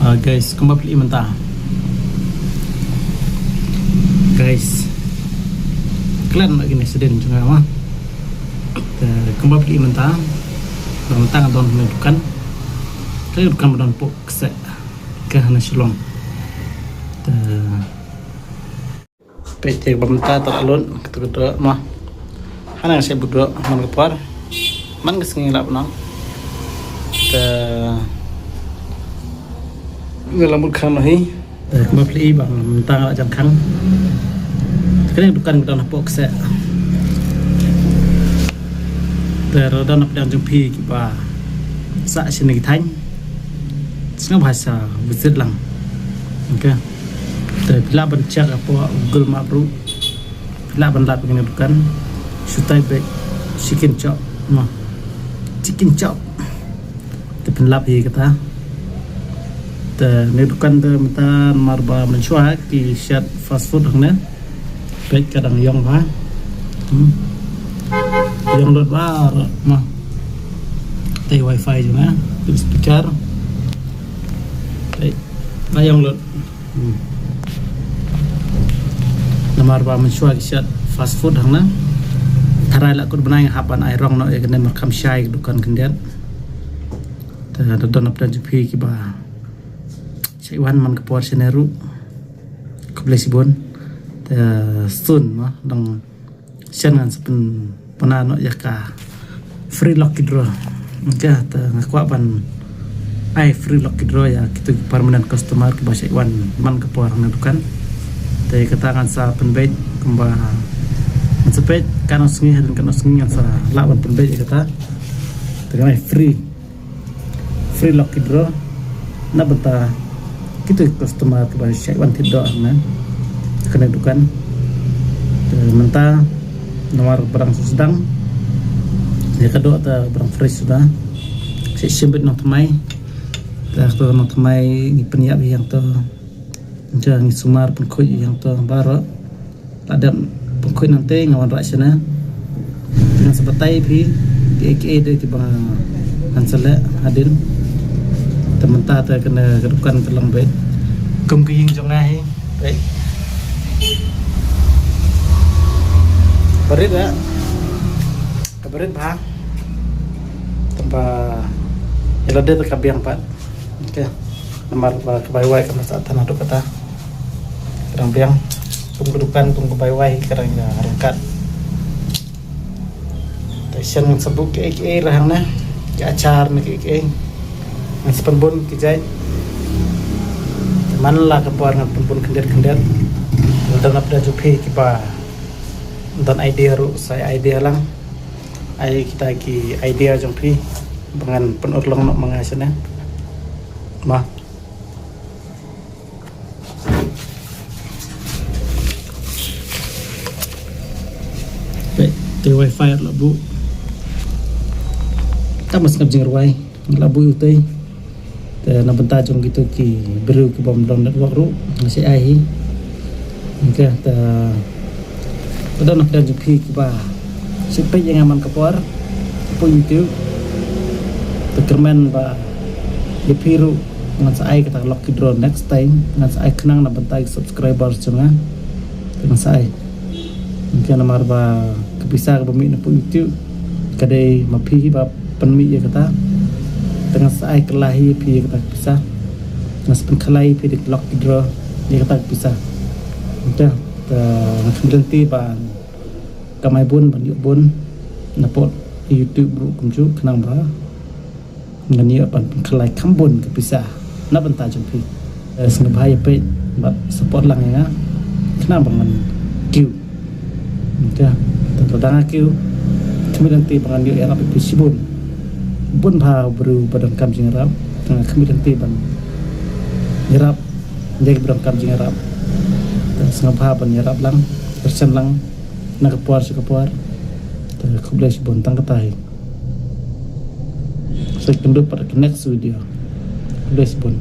Guys, kembali beli mentah. Guys, kalian lagi nih sedih juga mah. Kembali beli mentah. Mentah don menentukan. Kalian bukan don pok kesek ke hana silong. PT mentah teralun ketua mah. Hana saya berdua man kepar. Man kesengin lap nang. Lambut khang này mà pli bằng ta lại chẳng khăn cái này dukan kita nak pokse terus dan nak dan jumpi kita sa sini thanh semua bahasa visit lang oke terus bila bencak apa Google Map ru bila benlat begini dukan sutai baik chicken chop terus lap hi kata ini dukan tu minta marba mencuat di shot fast food hangnya baik kadang yang ha yang lot bar mah teh wifi juga tu speaker baik yang lot marba mencuat di shot fast food hangnya tarai lah kau benang hapan airong no ya kena merkam syai dukan kendian dan donap dan jupi kiba Iwan man kepor seneru kebelah sibon sun mah dong siangan sepen penano ya ka free lucky draw oke ngakwa ban free lucky draw ya gitu permanent customer ke bahasa Iwan man kepor ngadukan dari ketangan sa penbait kembah mensepet kanos ngi dan kanos ngi sa lawan penbait ya kata dengan free lucky draw na benta kita customer kepada Syaiwan tidak na kena dukan mentah nomor barang sedang ya kedua atau barang fresh sudah si sembet nak temai dah tu nak temai ni penyiap yang tu jangan sumar pengkoi yang tu baru ada pengkoi nanti ngawan rak sana dengan sebatai pi DKA dia tiba hansel hadir tementah tu kena kedukan dalam bed kum kiying jongai baik berit ya berit bah tempat yang ada dekat biang pat oke nomor kebaywai ke masa tanah tu kata kerang biang kedukan tum kebaywai kerang ya rengkat tension sebut ke rahangna ke acar ke sepenbun kijai mana lah kepuar dengan penbun kendir dan apa dah jupi kita dan idea ru saya idea lang ay kita ki idea jupi dengan penurlong nak mengasihnya mah baik ke wifi lah bu tak masih ngajeng ruai labu itu na benta jong gitu ki beru ke bom dom network ru masih ai okey nak dan jupi ki ba sipai yang aman kapor pun YouTube terkemen ba jupi ru dengan saya kata lucky draw next time dengan saya kenang na benta subscribers cuma dengan saya mungkin nomor ba kepisah ke bumi na pun YouTube kadai mapi ba penmi ya kata dengan saya kelahi pi kita pisah dengan sepenkelahi pi di lock draw dia kata pisah udah berhenti ban kamai bun ban yuk bun napot YouTube bro kumju kenang ba dengan dia ban kelahi kambun ke pisah nak bentar jumpi sengebahaya pe bat support lang ya kenang bangan Q udah terdang Q kemudian ti bangan yuk era pi sibun bun pha beru badam kam jing rap kami nanti ban nyerap jadi badam kam jing rap sengap pha ban nyerap lang persen lang nak kepuar sekapuar kebelah si bontang ketahi saya kenduk pada next video kebelah si bon